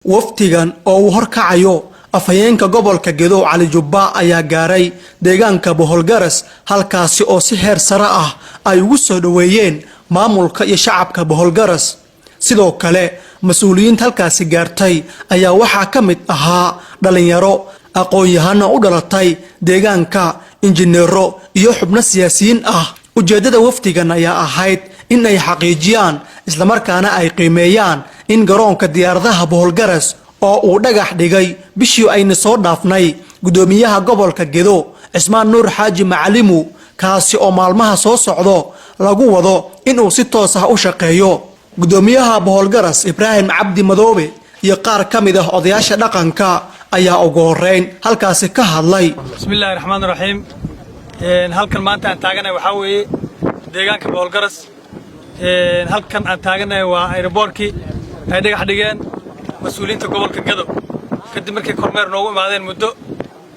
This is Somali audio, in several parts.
waftigan oo uu horkacayo afhayeenka gobolka Gedo Cali Jubba ayaa gaaray deegaanka Boholgaras halkaasi oo si heer sare ah ay ugu soo dhaweeyeen maamulka iyo shacabka Boholgaras sidoo kale mas'uuliyiinta halkaasi gaartay ayaa waxa ka mid ahaa dhalinyaro aqoon-yahano u dhalatay deegaanka injineero iyo xubno siyaasiyiin ah ujeedada waftigan ayaa ahayd in ay xaqiijiyaan isla markaana ay qiimeeyaan in garoonka diyaaradaha Boholgaras oo uu dhagax dhigay bishii ayna soo dhaafnay gudoomiyaha gobolka Gedo Cismaan Nuur Xaaji Macalimu kaasi oo maalmaha soo socdo lagu wado in uu si toos ah u shaqeeyo gudoomiyaha Boholgaras Ibraahim Cabdi Madoobe iyo qaar kamid ah odayaasha dhaqanka ayaa ugu horeyn halkaasi ka hadlay bismillaahir rahmaanir rahiim halkan maanta aan taaganahay waxa weeye deegaanka Boholgaras halkan aan taaganahay waa airportkii ay dhagax dhigeen mas'uuliyiinta gobolka Gedo kadib markii kormeer noogu imaadeen muddo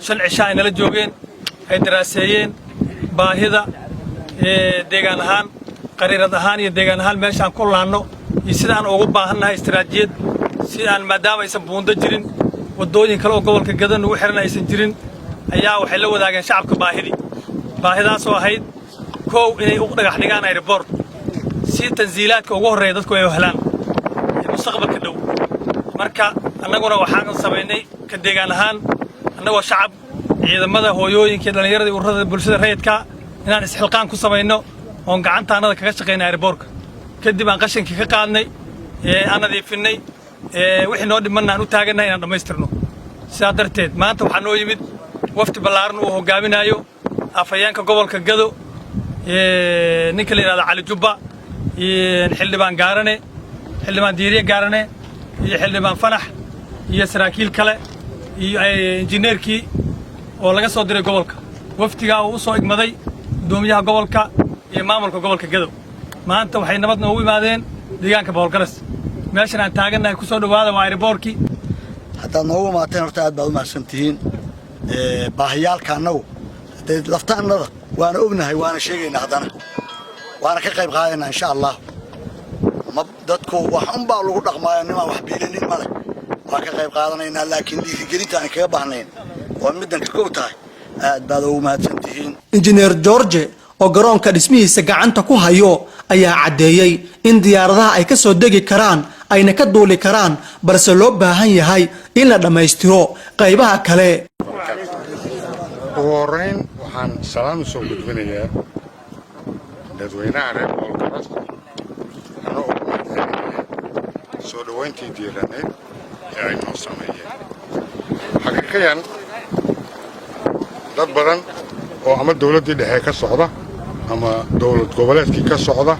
5 cisho ay nala joogeen ay daraaseeyeen baahida deegaan ahaan qariirad ahaan iyo deegaan ahaan meesha aan ku laano iyo sida aan ugu baahannahay istiraatiijiyad si aan maadaama aysan buundo jirin wadooyin kale oo gobolka Gedo ugu xiran aysan jirin ayaa waxay la wadaageen shacabka baahidaas oo ahayd koow inay u dhagax dhigaan airport si tanziilaadka ugu horeeya dadku ay helaan mustaqbalka dhow marka annaguna waxaan sameynay ka deegaan ahaan annagoo shacab ciidamada hooyooyinka dhalinyarada ururada bulshada rayidka inaan isxilqaan ku sameyno oo gacantaanada kaga shaqeynay airportka kadib aan qashinkii ka qaadnay aan nadiifinay wixii noo dhimanaan u taaganahay inaan dhameystirno sidaa darteed maanta waxaa noo yimid wafti ballaaran uu hogaaminayo afhayeenka gobolka Gedo ninka la yiraahdo Cali Jubba xildhibaan gaarane xildhibaan diiriye gaarane iyo xildhibaan Fanax iyo saraakiil kale iyo injineerkii oo laga soo diray gobolka waftiga uu soo igmaday gudoomiyaha gobolka iyo maamulka gobolka Gedo maanta waxay nabad noogu imaadeen deegaanka Boholgaras meeshan aan taaganahay ku soo dhawaada waa airportkii hadda noogu maateen horta aad baad u mahadsantihiin baahiyaalka annagu laftaanada waana ognahay waana sheegaynaa haddana waana ka qayb qaadayna insha Allah ma dadku wax un baa lagu dhaqmaayo niman wax biilanin male waa ka qayb qaadanaynaa laakiin dhiirigelinta aan kaga baahnayn oo middan ka koob tahay aad baad ugu mahadsantihiin injineer George oo garoonka dhismihiisa gacanta ku hayo ayaa cadeeyay in diyaaradaha ay ka soo degi karaan ayna ka duuli karaan balse loo baahan yahay in la dhameystiro qaybaha kale وورين وحن سلام سو gudbinayaa dadweynaha reer Boholgaras ana ugu mahadcelinayaa soo dhawayntii diiraneed ee ay noo sameeyeen xaqiiqatan dad badan oo ama dawladii dhexe ka socda ama dawlad goboleedkii ka socda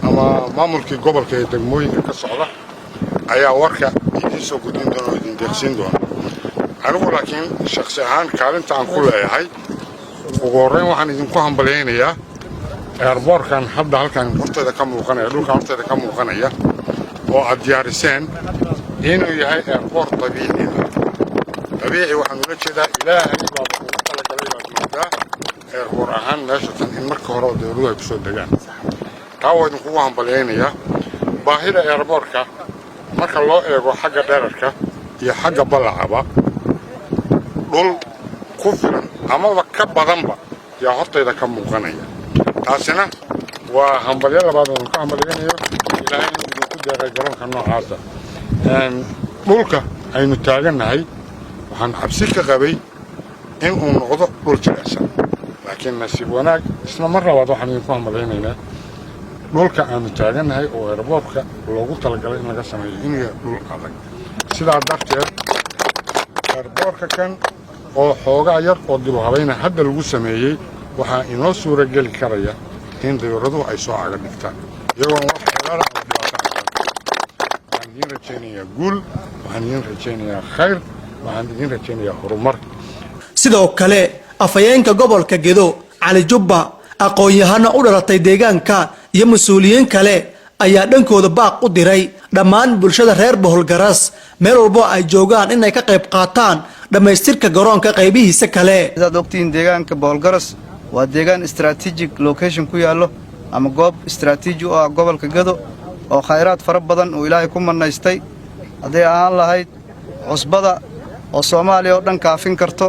ama maamulkii gobolka ee degmooyinka ka socda ayaa warka idin soo gudbin doona oo idin deeqsin doona anigu laakiin shakhsi ahaan kaalinta aan ku leeyahay ugu horeyn waxaan idinku hambaleynayaa airportkan hadda halkan horteeda ka muuqanaya dhulka horteeda ka muuqanaya oo aad diyaariseen inuu yahay airport dabiici waxaan ula jeedaa ilaahay baa ugu talagalay baa joogaa airport ahaan meesha tan in marka hore dawladuhu ay ku soo degaan taa waa idinkugu hambaleynayaa baahida airportka marka loo eego xagga dhererka iyo xagga ballacaba dhul ku filan amaba ka badanba yaa horteeda ka muuqanaya taasina waa hambalyo labaad oo ka hambaleynayo ilaahay inuu idinku deeqay garoonka noocaasa dhulka aynu taaganahay waxaan cabsi ka qabay in uu noqdo dhul jilicsan laakiin nasiib wanaag isla mar labaad waxaan idinku hambaleynaynaa dhulka aanu taaganahay oo airportka loogu talagalay in laga sameeyo inuu yahay dhul adag sidaa darteed airportka kan oo xoogaa yar oo dib u habayna hadda lagu sameeyay waxaa inoo suura geli karaya in dawladuhu ay soo caga dhigtaan iyagoon wax xeelada ama dhibaato waxaan idiin rajaynayaa guul waxaan idiin rajaynayaa khayr waxaan idiin rajaynayaa horumar sidoo kale afhayeenka gobolka Gedo Cali Jubba aqoon-yahano u dhalatay deegaanka iyo mas'uuliyiin kale ayaa dhankooda baaq u diray dhammaan bulshada reer Boholgaras meel walba ay joogaan inay ka qayb qaataan dhameystirka garoonka qaybihiisa kale sidaad ogtiin deegaanka Boholgaras waa deegaan strategic location ku yaalo ama goob istiraatiiji u ah gobolka Gedo oo khayraad fara badan oo Ilaahay ku manaystay hadday ahaan lahayd cusbada oo Soomaaliya oo dhan kaafin karto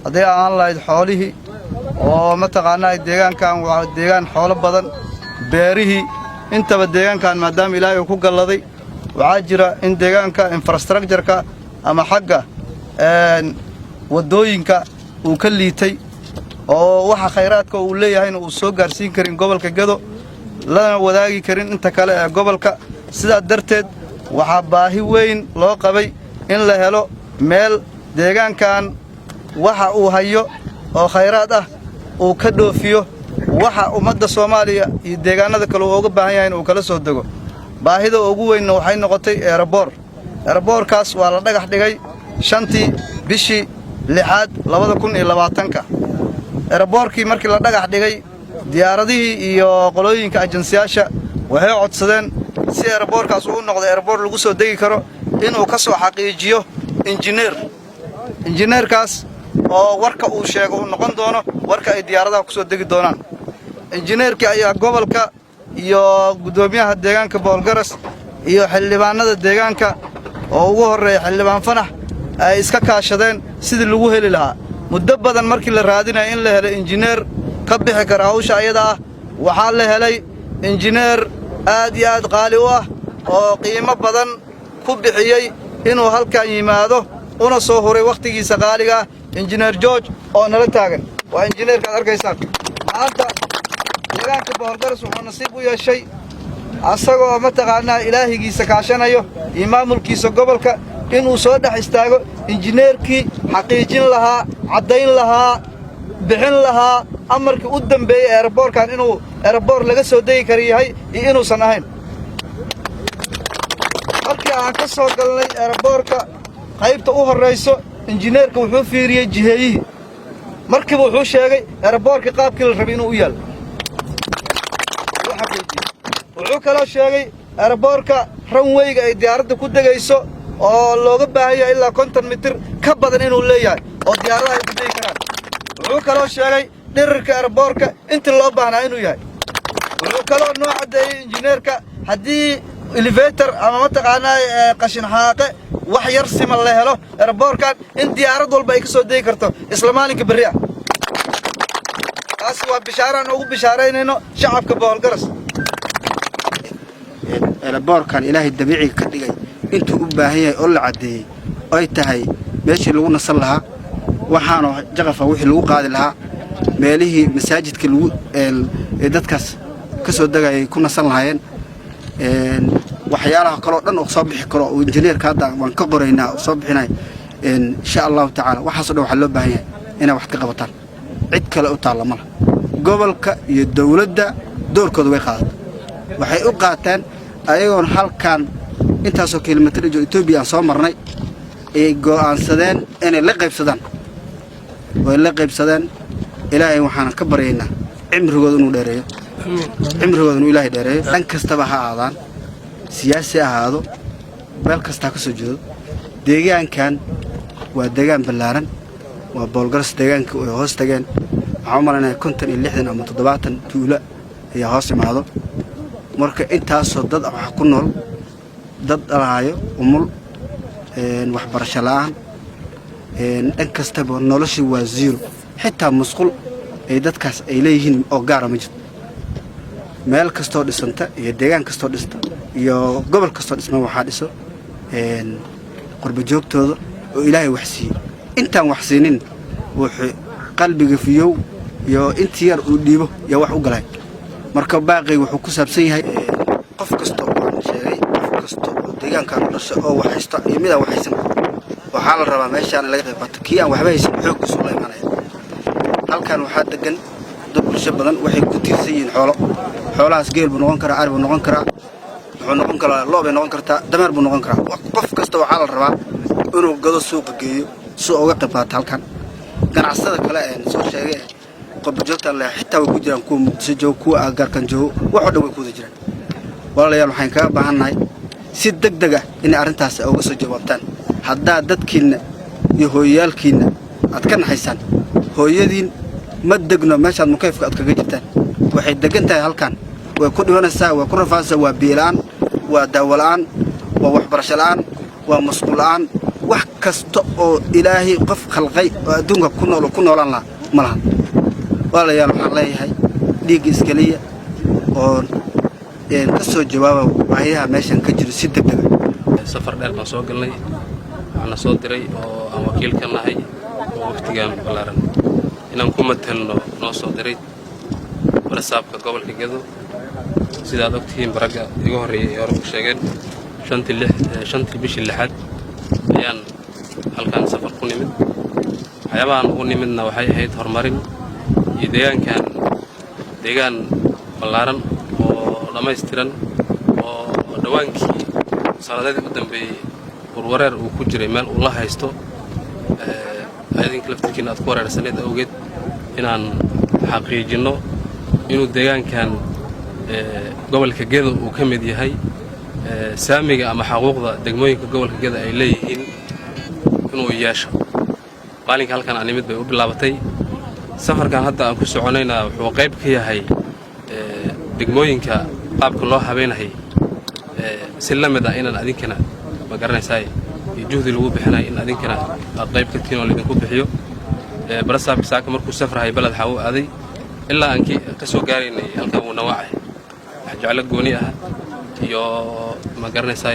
hadday ahaan lahayd xoolihii oo mataqaanaa deegaankan waa deegaan xoolo badan beerihii intaba deegaankan maadaama Ilaahay uu ku galladay waxaa jira in deegaanka infrastructure-ka ama xagga wadooyinka uu ka liitay oo waxa khayraadka uu leeyahayna uu soo gaarsiin karin gobolka Gedo lana wadaagi karin inta kale ee gobolka sidaa darteed waxaa baahi weyn loo qabay in la helo meel deegaankan waxa uu hayo oo khayraad ah uu ka dhoofiyo waxa ummadda Soomaaliya iyo deegaanada kale uu uga baahan yahay uu kala soo dago baahida ugu weyn waxay noqotay airport-kaas waa la dhagax dhigay 5tii bishii 6aad 2020 airport-kii markii la dhagax dhigay diyaaradihii iyo qolooyinka ajensiyaasha waxay codsadeen si airport-kaas uu noqdo airport lagu soo degi karo inuu ka soo xaqiijiyo injineerkaas oo warka uu sheego uu noqon doono warka ay diyaaradaha ku soo degi doonaan injineerkii ayaa gobolka iyo gudoomiyaha deegaanka Boolgaras iyo xildhibaanada deegaanka oo ugu horeeyay xildhibaan Fanax ay iska kaashadeen sidii lagu heli lahaa muddo badan markii la raadinay in la helo injineer ka bixi kara hawsha ayada ah waxaa la helay injineer aad iyo aad qaali u ah oo qiimo badan ku bixiyay inuu halkan yimaado una soo horay waqtigiisa qaaliga injineer George oo nala taagan waa injineerka arkaysaan maanta deegaanka Boolgaras wuxuu nasiib u yeeshay asagoo mataqaanaa ilaahigiisa kaashanayo iyo maamulkiisa gobolka inuu soo dhex istaago injineerkii xaqiijin lahaa caddayn lahaa bixin lahaa amarkii u dambeeyay airport-kan inuu airport laga soo degi karo yahay iyo inuusan ahayn markii aan ka soo galnay airport-ka qaybta u horeyso injineerka wuxuu fiiriyay jiheeyihii markiiba wuxuu sheegay airport-ka qaabkii la rabay inuu u yaalo wuxuu kaloo sheegay airport-ka runway-ga ay diyaaradda ku degayso oo looga baahan yahay ilaa 50 mitir ka badan inuu leeyahay oo diyaaradaha ay ku degi karaan wuxuu kaloo sheegay dhirirka airport-ka intii loo baahnaa inuu yahay wuxuu kaloo noo caddeeyey injineerka haddii elevator ama mataqaanaa qashin xaaqe wax yar siman la helo airport-kan in diyaarad walba ay ka soo degi karto isla maalinka berri ah taas waa bishaaraan ugu bishaaraynayno shacabka Boolgaras airport-kan ilaahay dabiiciga ka dhigay intuu u baahan yahay oo la cadeeyay ay tahay meeshii lagu nasan lahaa waxaana jaqafa wixii lagu qaadi lahaa meelihii masaajidka lagu dadkaas ka soo dagayay ku nasan lahaayeen waxyaalaha kale oo dhan oo soo bixi karo oo injineerka hadda waan ka qoraynaa oo soo bixinay insha Allah ta'ala waxaas oo dhan waxa loo baahan yahay inay wax ka qabataan cid kale u taala ma gobolka iyo dawladda doorkooda way qaadaan waxay u qaataan ayagoon halkan intaasoo kiiloomitir oo Itoobiya aan soo marnay ay go'aansadeen inay la qaybsadaan way la qaybsadeen ilaahay waxaan ka baryaynaa cimrigooda inuu dheereeyo ilaahay dheereeyo dhan kastaba ha aadaan siyaasi ahaado meel kasta ka soo jeedo deegaankan waa deegaan ballaaran waa Boolgaras deegaanka oo hoos tageen waxaan u maleynayaa 50 iyo 60 ama 70 tuulo ayaa hoos imaado marka intaasoo dad wax ku nool dad dhalahayo umul waxbarasho la'aan dhan kastaba noloshii waa zero xitaa musqul ay dadkaas ay leeyihiin oo gaar ah ma jirto meel kastoo dhisanta iyo deegaan kastoo dhista iyo gobol kastoo dhisma waxaa dhiso qurba joogtooda oo ilaahay wax siiyey intaan wax siinin wuxuu qalbiga fiyow iyo intii yar uu dhiibo iyo wax u galay marka baaqay wuxuu ku saabsan yahay qof kasta oo sheegay qof kasta oo deegaanka nolosha oo wax haysta iyo mid aan wax haysan waxaa la rabaa meeshaan laga qayb qaato kii aan waxba haysan xoog u soo imanaya halkan waxaa degan dad bulsho badan waxay ku tiirsan yihiin xoolahaas geel buu noqon karaa ari buu noqon karaa wuxuu noqon karaa loob ay noqon kartaa dameer buu noqon karaa qof kasta waxaa la rabaa inuu gado suuqa geeyo si uga qayb qaato halkan ganacsada kale ee soo sheegay qodba joogta la xitaa way ku jiraan kuwa Muqdisho jooga kuwa agarkan jooga wax dhow way ku jiraan walaalayaal waxaan ka baahanahay si degdeg ah in arintaas uga soo jawaabtaan hadda dadkiina iyo hooyaalkiina aad ka naxaysan hooyadiin ma degno meesha mukayfka aad kaga jirtaan waxay degan tahay halkan way ku dhimanaysaa way ku rafaanaysaa waa biilaan waa daawalaan waa waxbarasho la'aan waa masquul la'aan wax kasta oo ilaahay qof khalqay oo adduunka ku noolaan lahaa ma lahan walaalayaal waxaan leeyahay dhiig iskaliya oo ka soo jawaaba baahiyaha meeshan ka jiro si degdeg safar dheer baan soo galnay waxaan soo diray oo aan wakiil ka nahay oo waqtigan balaaran inaan ku matalno noo soo diray warasaabka gobolka Gedo sidaad ogtihiin baraga igu horeeyay oo ku sheegeen shantii bishii lixaad ayaan halkaan safar ku nimid waxyaabahan ugu nimidna waxay ahayd horumarin iyo deegaan balaaran oo dhammaystiran oo dhawaankii sanadadii u dambeeyey warwareer uu ku jiray meel uu la haysto idinka laftirkiina aad ku wareersaneed awgeed inaan xaqiijinno inuu deegaankan gobolka Gedo uu ka mid yahay saamiga ama xuquuqda degmooyinka gobolka Gedo ay leeyihiin inuu yeesho maalinka halkan aan nimid bay u bilaabatay safarkan hadda aan ku soconayna wuxuu qayb ka yahay degmooyinka qaabka loo habeenahay si lamid ah inaan adinkana ma garanaysaa juhdi lagu bixinayo in adinkana aad qayb ka tihiin oo idinku bixiyo barasaabka saaka markuu safrahay balad xaw aaday ilaa aan ka soo gaaraynay halka uu nawacay wax jecel gooni ah iyo ma garanaysaa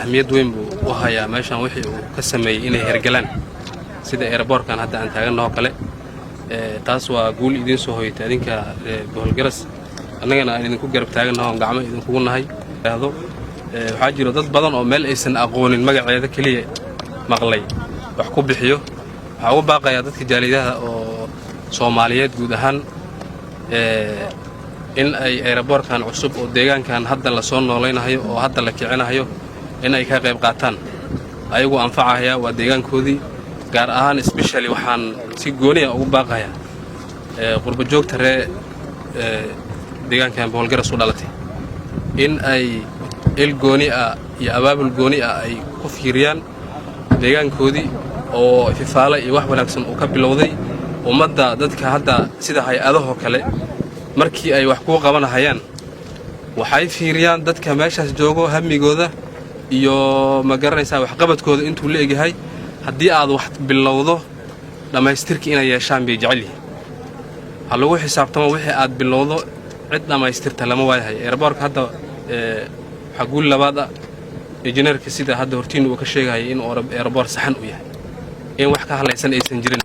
ahmiyad weyn buu u hayaa meeshan wixii uu ka sameeyay inay hergalaan sida airportkan hadda aan taaganahay kale taas waa guul idin soo hoytay adinka Boholgaras annagana aan idinku garab taaganahay oo gacmo idinku nahay waxaa jiro dad badan oo meel aysan aqoonin magaceeda kaliya maqlay wax ku bixiyo waxa uu baaqayaa dadka jaaliyadaha oo Soomaaliyeed guud ahaan in ay airportkan cusub oo deegaankan hadda la soo nooleynayo oo hadda la kicinayo in ay ka qayb qaataan ayagu anfacaya waa deegaankoodii gaar ahaan especially waxaan si gooni ah ugu baaqayaa qurbo joogta deegaankan Boholgaras u dhalatay in ay gooni ah iyo abaabul gooni ah ay ku fiiriyaan deegaankoodii oo ifafaala iyo wax wanaagsan uu ka bilowday ummadda dadka hadda sida hay'adaha kale markii ay wax ku qabanayaan waxay fiiriyaan dadka meeshaas joogo hamigooda iyo ma garanaysaa wax qabadkooda intuu la egahay haddii aad wax bilowdo dhamaystirki inay yeeshaan bay jecel yihiin ha lagu xisaabtamo wixii aad bilowdo cid dhamaystirta lama waayahay airportka hadda xaguul labaad injineerka sida hadda hortiin uu ka sheegay in airport saxan u yahay in wax ka halaysan aysan jirin